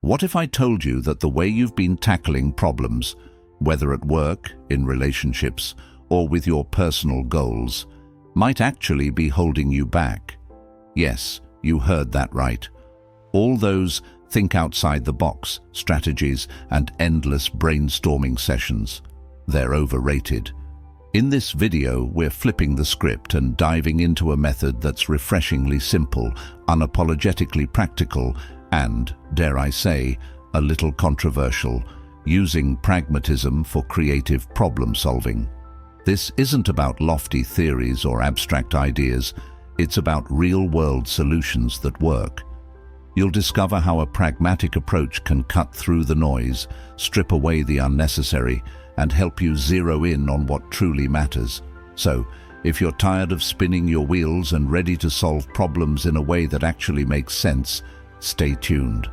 What if I told you that the way you've been tackling problems, whether at work, in relationships, or with your personal goals, might actually be holding you back? Yes, you heard that right. All those think outside the box strategies and endless brainstorming sessions, they're overrated. In this video, we're flipping the script and diving into a method that's refreshingly simple, unapologetically practical, and, dare I say, a little controversial, using pragmatism for creative problem solving. This isn't about lofty theories or abstract ideas, it's about real-world solutions that work. You'll discover how a pragmatic approach can cut through the noise, strip away the unnecessary, and help you zero in on what truly matters. So, if you're tired of spinning your wheels and ready to solve problems in a way that actually makes sense, stay tuned.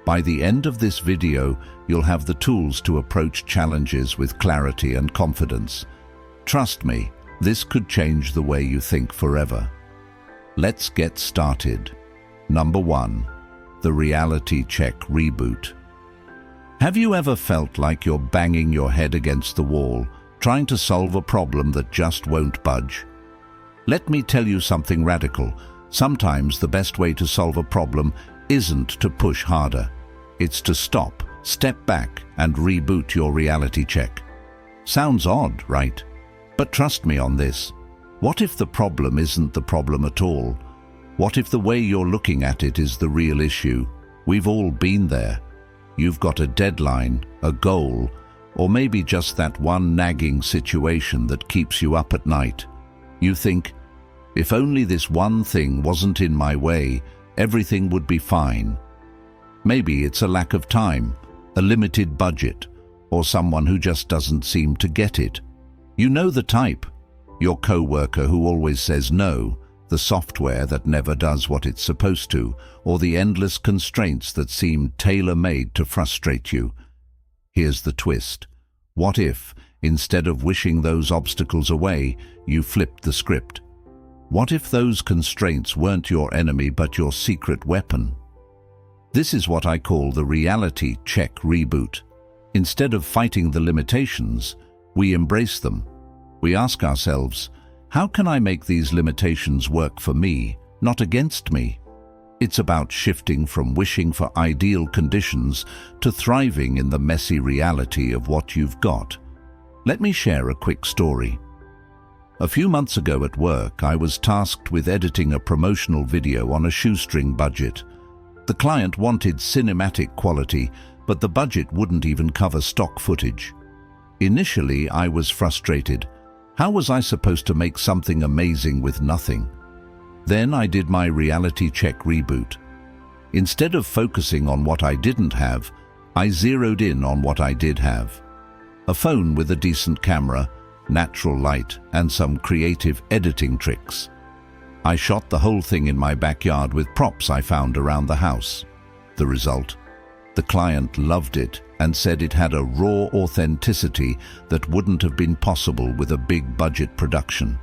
By the end of this video, you'll have the tools to approach challenges with clarity and confidence. Trust me, this could change the way you think forever. Let's get started. Number 1. The reality check reboot. Have you ever felt like you're banging your head against the wall, trying to solve a problem that just won't budge? Let me tell you something radical. Sometimes the best way to solve a problem isn't to push harder. It's to stop, step back, and reboot your reality check. Sounds odd, right? But trust me on this. What if the problem isn't the problem at all? What if the way you're looking at it is the real issue? We've all been there. You've got a deadline, a goal, or maybe just that one nagging situation that keeps you up at night. You think, if only this one thing wasn't in my way, everything would be fine. Maybe it's a lack of time, a limited budget, or someone who just doesn't seem to get it. You know the type. Your coworker who always says no, the software that never does what it's supposed to, or the endless constraints that seem tailor-made to frustrate you. Here's the twist. What if, instead of wishing those obstacles away, you flipped the script? What if those constraints weren't your enemy but your secret weapon? This is what I call the reality check reboot. Instead of fighting the limitations, we embrace them. We ask ourselves, how can I make these limitations work for me, not against me? It's about shifting from wishing for ideal conditions to thriving in the messy reality of what you've got. Let me share a quick story. A few months ago at work, I was tasked with editing a promotional video on a shoestring budget. The client wanted cinematic quality, but the budget wouldn't even cover stock footage. Initially, I was frustrated. How was I supposed to make something amazing with nothing? Then I did my reality check reboot. Instead of focusing on what I didn't have, I zeroed in on what I did have. A phone with a decent camera, natural light, and some creative editing tricks. I shot the whole thing in my backyard with props I found around the house. The result? The client loved it and said it had a raw authenticity that wouldn't have been possible with a big budget production.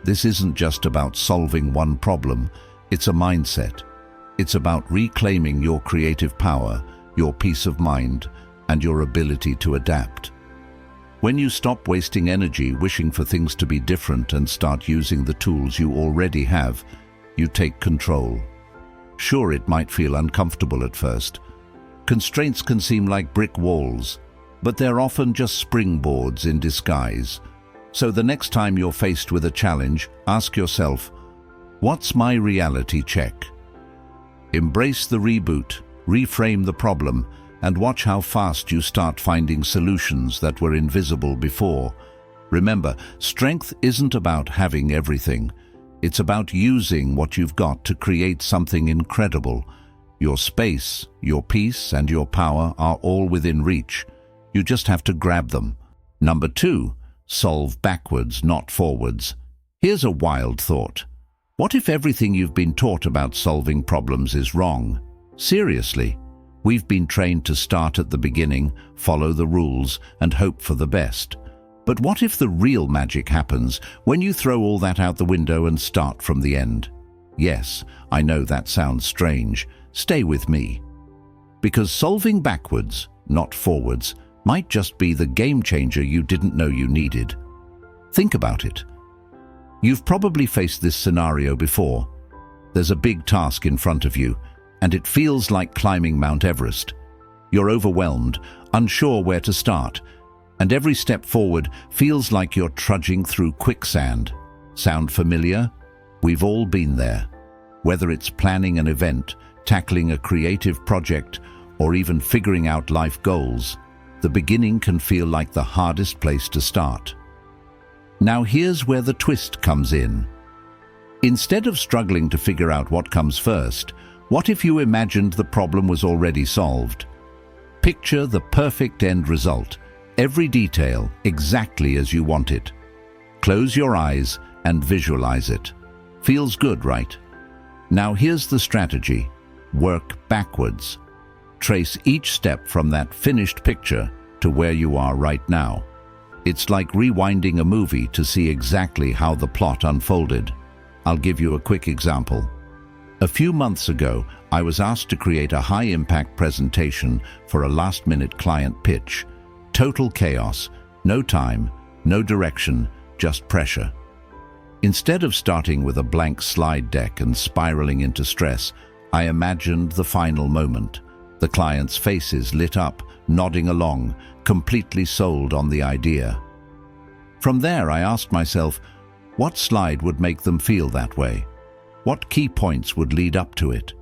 This isn't just about solving one problem, it's a mindset. It's about reclaiming your creative power, your peace of mind, and your ability to adapt. When you stop wasting energy wishing for things to be different and start using the tools you already have, you take control. Sure, it might feel uncomfortable at first. Constraints can seem like brick walls, but they're often just springboards in disguise. So the next time you're faced with a challenge, ask yourself, what's my reality check? Embrace the reboot, reframe the problem, and watch how fast you start finding solutions that were invisible before. Remember, strength isn't about having everything. It's about using what you've got to create something incredible. Your space, your peace, and your power are all within reach. You just have to grab them. Number 2, solve backwards, not forwards. Here's a wild thought. What if everything you've been taught about solving problems is wrong? Seriously, we've been trained to start at the beginning, follow the rules, and hope for the best. But what if the real magic happens when you throw all that out the window and start from the end? Yes, I know that sounds strange. Stay with me. Because solving backwards, not forwards, might just be the game changer you didn't know you needed. Think about it. You've probably faced this scenario before. There's a big task in front of you, and it feels like climbing Mount Everest. You're overwhelmed, unsure where to start, and every step forward feels like you're trudging through quicksand. Sound familiar? We've all been there. Whether it's planning an event, tackling a creative project, or even figuring out life goals, the beginning can feel like the hardest place to start. Now here's where the twist comes in. Instead of struggling to figure out what comes first, what if you imagined the problem was already solved? Picture the perfect end result, every detail exactly as you want it. Close your eyes and visualize it. Feels good, right? Now here's the strategy. Work backwards. Trace each step from that finished picture to where you are right now. It's like rewinding a movie to see exactly how the plot unfolded. I'll give you a quick example. A few months ago, I was asked to create a high-impact presentation for a last-minute client pitch. Total chaos, no time, no direction, just pressure. Instead of starting with a blank slide deck and spiraling into stress, I imagined the final moment. The client's faces lit up, nodding along, completely sold on the idea. From there, I asked myself, what slide would make them feel that way? What key points would lead up to it?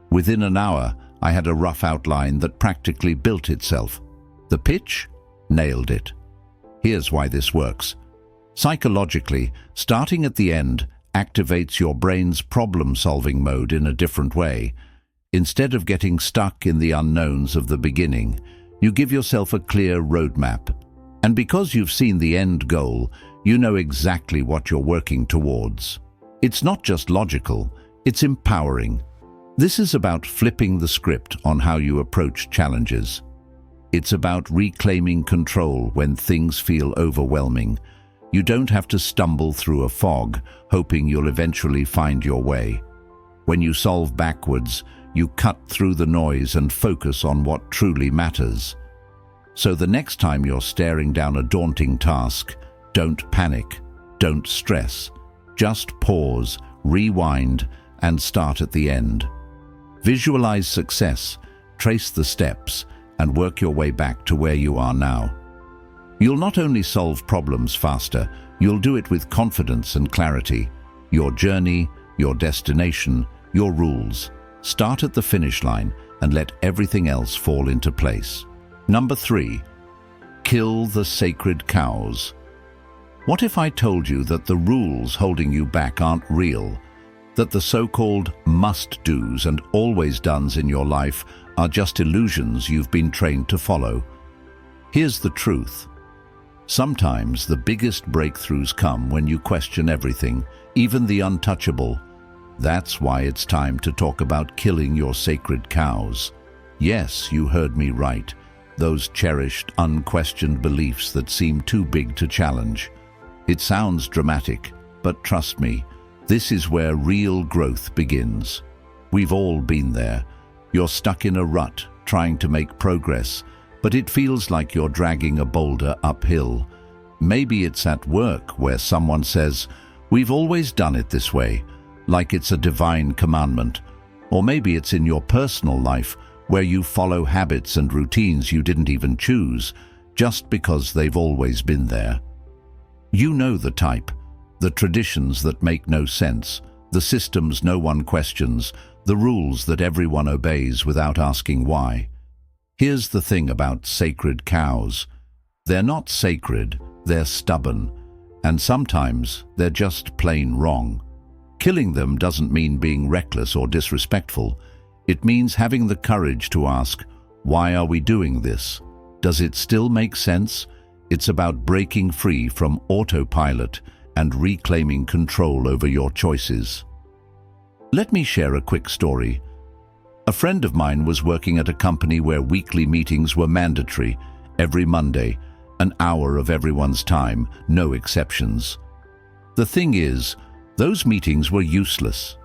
Within an hour, I had a rough outline that practically built itself. The pitch? Nailed it. Here's why this works. Psychologically, starting at the end activates your brain's problem-solving mode in a different way. Instead of getting stuck in the unknowns of the beginning, you give yourself a clear roadmap. And because you've seen the end goal, you know exactly what you're working towards. It's not just logical, it's empowering. This is about flipping the script on how you approach challenges. It's about reclaiming control when things feel overwhelming. You don't have to stumble through a fog, hoping you'll eventually find your way. When you solve backwards, you cut through the noise and focus on what truly matters. So the next time you're staring down a daunting task, don't panic, don't stress. Just pause, rewind, and start at the end. Visualize success, trace the steps, and work your way back to where you are now. You'll not only solve problems faster, you'll do it with confidence and clarity. Your journey, your destination, your rules. Start at the finish line and let everything else fall into place. Number 3, kill the sacred cows. What if I told you that the rules holding you back aren't real? That the so-called must-dos and always-dones in your life are just illusions you've been trained to follow? Here's the truth. Sometimes the biggest breakthroughs come when you question everything, even the untouchable. That's why it's time to talk about killing your sacred cows. Yes, you heard me right. Those cherished, unquestioned beliefs that seem too big to challenge. It sounds dramatic, but trust me, this is where real growth begins. We've all been there. You're stuck in a rut, trying to make progress, but it feels like you're dragging a boulder uphill. Maybe it's at work where someone says, "We've always done it this way," like it's a divine commandment. Or maybe it's in your personal life where you follow habits and routines you didn't even choose, just because they've always been there. You know the type. The traditions that make no sense, the systems no one questions, the rules that everyone obeys without asking why. Here's the thing about sacred cows. They're not sacred, they're stubborn, and sometimes they're just plain wrong. Killing them doesn't mean being reckless or disrespectful. It means having the courage to ask, why are we doing this? Does it still make sense? It's about breaking free from autopilot and reclaiming control over your choices. Let me share a quick story. A friend of mine was working at a company where weekly meetings were mandatory, every Monday, an hour of everyone's time, no exceptions. The thing is, those meetings were useless.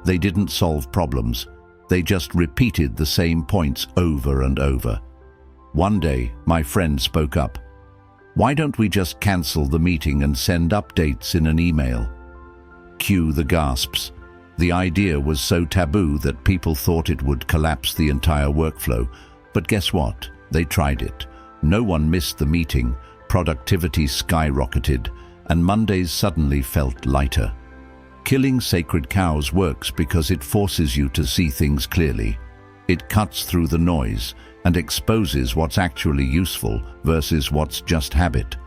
They didn't solve problems. They just repeated the same points over and over. One day, my friend spoke up. "Why don't we just cancel the meeting and send updates in an email?" Cue the gasps. The idea was so taboo that people thought it would collapse the entire workflow. But guess what? They tried it. No one missed the meeting, productivity skyrocketed, and Mondays suddenly felt lighter. Killing sacred cows works because it forces you to see things clearly. It cuts through the noise and exposes what's actually useful versus what's just habit.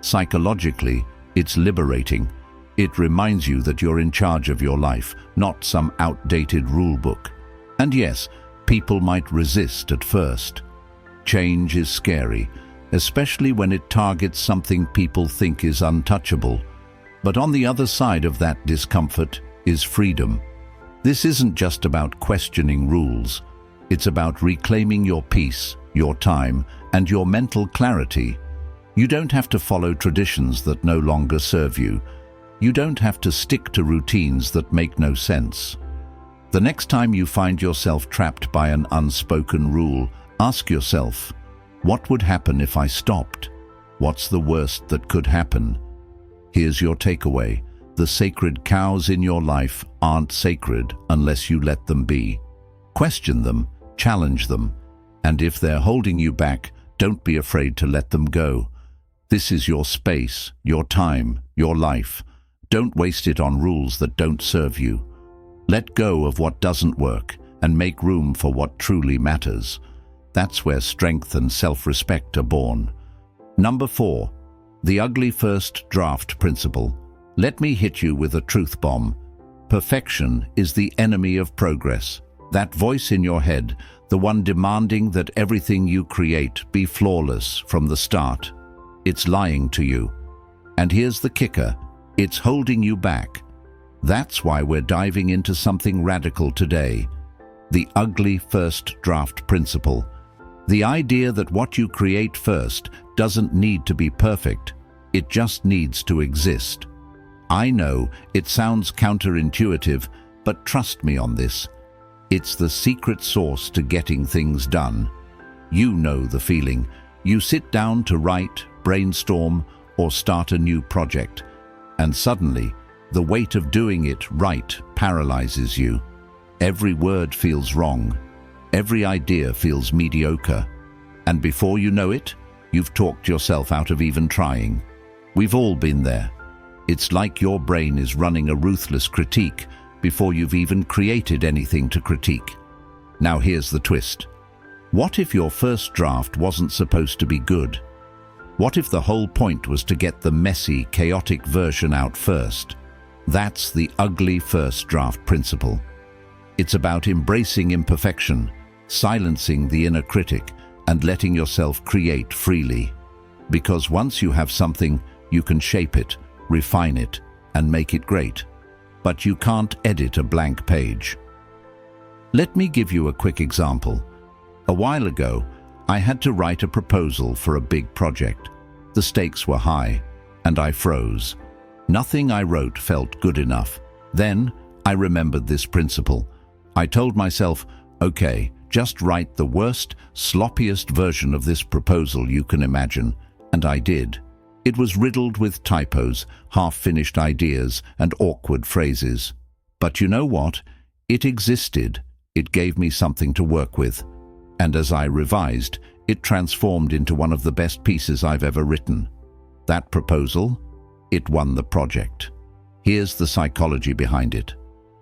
Psychologically, it's liberating. It reminds you that you're in charge of your life, not some outdated rule book. And yes, people might resist at first. Change is scary, especially when it targets something people think is untouchable. But on the other side of that discomfort is freedom. This isn't just about questioning rules. It's about reclaiming your peace, your time, and your mental clarity. You don't have to follow traditions that no longer serve you. You don't have to stick to routines that make no sense. The next time you find yourself trapped by an unspoken rule, ask yourself, what would happen if I stopped? What's the worst that could happen? Here's your takeaway. The sacred cows in your life aren't sacred unless you let them be. Question them, challenge them, and if they're holding you back, don't be afraid to let them go. This is your space, your time, your life. Don't waste it on rules that don't serve you. Let go of what doesn't work and make room for what truly matters. That's where strength and self-respect are born. Number 4, the ugly first draft principle. Let me hit you with a truth bomb. Perfection is the enemy of progress. That voice in your head, the one demanding that everything you create be flawless from the start. It's lying to you. And here's the kicker. It's holding you back. That's why we're diving into something radical today. The ugly first draft principle. The idea that what you create first doesn't need to be perfect. It just needs to exist. I know it sounds counterintuitive, but trust me on this. It's the secret sauce to getting things done. You know the feeling. You sit down to write, brainstorm, or start a new project. And suddenly, the weight of doing it right paralyzes you. Every word feels wrong. Every idea feels mediocre. And before you know it, you've talked yourself out of even trying. We've all been there. It's like your brain is running a ruthless critique before you've even created anything to critique. Now here's the twist. What if your first draft wasn't supposed to be good? What if the whole point was to get the messy, chaotic version out first? That's the ugly first draft principle. It's about embracing imperfection, silencing the inner critic, and letting yourself create freely. Because once you have something, you can shape it, refine it, and make it great. But you can't edit a blank page. Let me give you a quick example. A while ago, I had to write a proposal for a big project. The stakes were high, and I froze. Nothing I wrote felt good enough. Then, I remembered this principle. I told myself, okay, just write the worst, sloppiest version of this proposal you can imagine. And I did. It was riddled with typos, half-finished ideas, and awkward phrases. But you know what? It existed. It gave me something to work with. And as I revised, it transformed into one of the best pieces I've ever written. That proposal, it won the project. Here's the psychology behind it.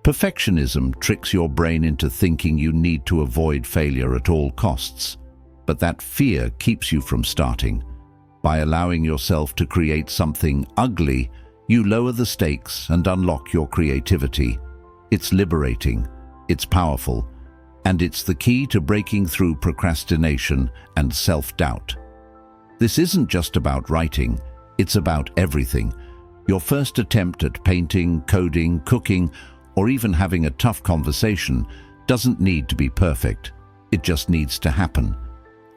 Perfectionism tricks your brain into thinking you need to avoid failure at all costs. But that fear keeps you from starting. By allowing yourself to create something ugly, you lower the stakes and unlock your creativity. It's liberating, it's powerful, and it's the key to breaking through procrastination and self-doubt. This isn't just about writing, it's about everything. Your first attempt at painting, coding, cooking, or even having a tough conversation doesn't need to be perfect. It just needs to happen.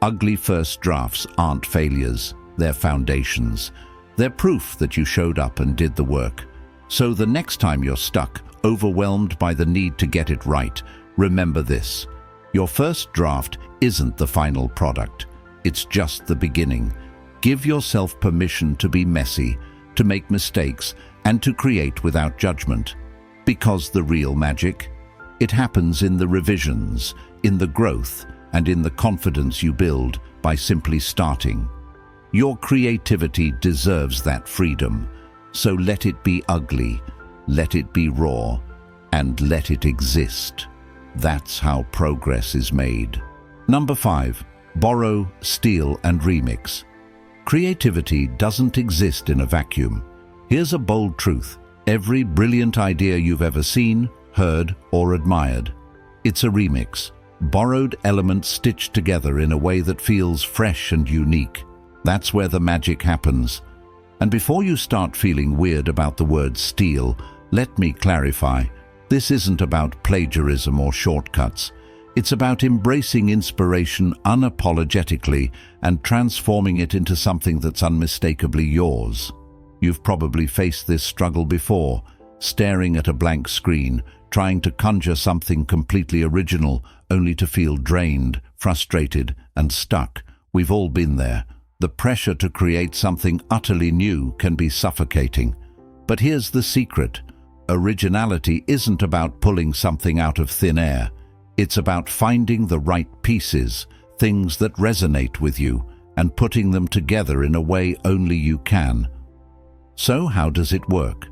Ugly first drafts aren't failures, they're foundations. They're proof that you showed up and did the work. So the next time you're stuck, overwhelmed by the need to get it right, Remember this: your first draft isn't the final product. It's just the beginning. Give yourself permission to be messy, to make mistakes, and to create without judgment. Because the real magic, it happens in the revisions, in the growth, and in the confidence you build by simply starting. Your creativity deserves that freedom, so let it be ugly, let it be raw, and let it exist. That's how progress is made. Number 5. Borrow, steal, and remix. Creativity doesn't exist in a vacuum. Here's a bold truth: every brilliant idea you've ever seen, heard, or admired, it's a remix. Borrowed elements stitched together in a way that feels fresh and unique. That's where the magic happens. And before you start feeling weird about the word steal, let me clarify. This isn't about plagiarism or shortcuts. It's about embracing inspiration unapologetically and transforming it into something that's unmistakably yours. You've probably faced this struggle before, staring at a blank screen, trying to conjure something completely original, only to feel drained, frustrated, and stuck. We've all been there. The pressure to create something utterly new can be suffocating. But here's the secret: originality isn't about pulling something out of thin air. It's about finding the right pieces, things that resonate with you, and putting them together in a way only you can. So how does it work?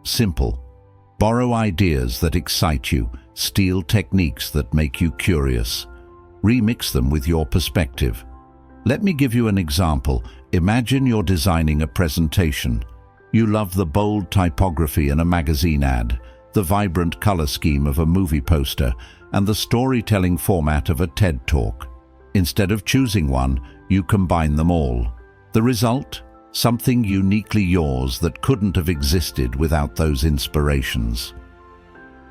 Simple. Borrow ideas that excite you, steal techniques that make you curious. Remix them with your perspective. Let me give you an example. Imagine you're designing a presentation. You love the bold typography in a magazine ad, the vibrant color scheme of a movie poster, and the storytelling format of a TED Talk. Instead of choosing one, you combine them all. The result? Something uniquely yours that couldn't have existed without those inspirations.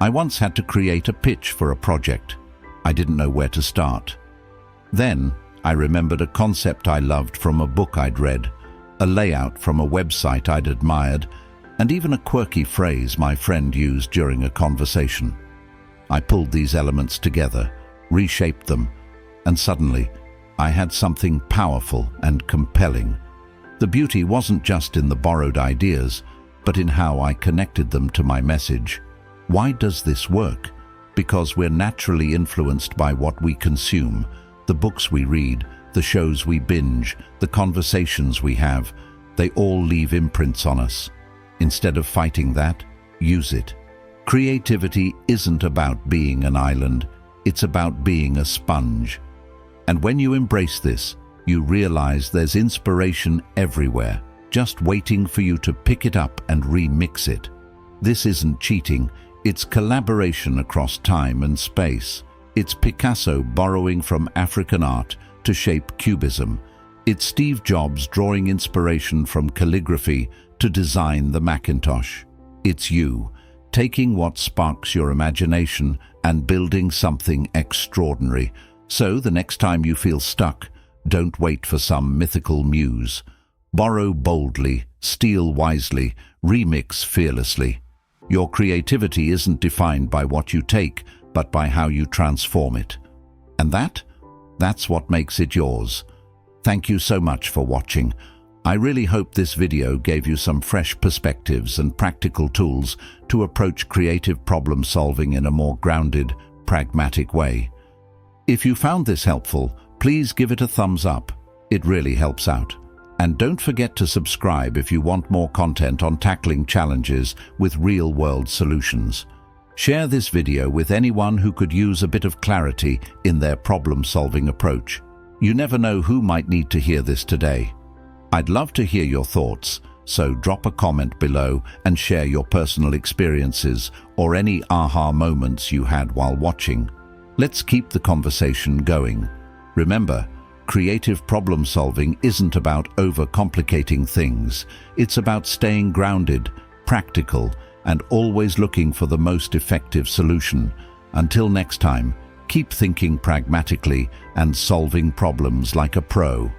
I once had to create a pitch for a project. I didn't know where to start. Then I remembered a concept I loved from a book I'd read, a layout from a website I'd admired, and even a quirky phrase my friend used during a conversation. I pulled these elements together, reshaped them, and suddenly I had something powerful and compelling. The beauty wasn't just in the borrowed ideas, but in how I connected them to my message. Why does this work? Because we're naturally influenced by what we consume, the books we read, the shows we binge, the conversations we have. They all leave imprints on us. Instead of fighting that, use it. Creativity isn't about being an island, it's about being a sponge. And when you embrace this, you realize there's inspiration everywhere, just waiting for you to pick it up and remix it. This isn't cheating, it's collaboration across time and space. It's Picasso borrowing from African art to shape Cubism. It's Steve Jobs drawing inspiration from calligraphy to design the Macintosh. It's you, taking what sparks your imagination and building something extraordinary. So the next time you feel stuck, don't wait for some mythical muse. Borrow boldly, steal wisely, remix fearlessly. Your creativity isn't defined by what you take, but by how you transform it. And that's what makes it yours. Thank you so much for watching. I really hope this video gave you some fresh perspectives and practical tools to approach creative problem solving in a more grounded, pragmatic way. If you found this helpful, please give it a thumbs up. It really helps out. And don't forget to subscribe if you want more content on tackling challenges with real-world solutions. Share this video with anyone who could use a bit of clarity in their problem-solving approach. You never know who might need to hear this today. I'd love to hear your thoughts, so drop a comment below and share your personal experiences or any aha moments you had while watching. Let's keep the conversation going. Remember, creative problem solving isn't about overcomplicating things. It's about staying grounded, practical, and always looking for the most effective solution. Until next time, keep thinking pragmatically and solving problems like a pro.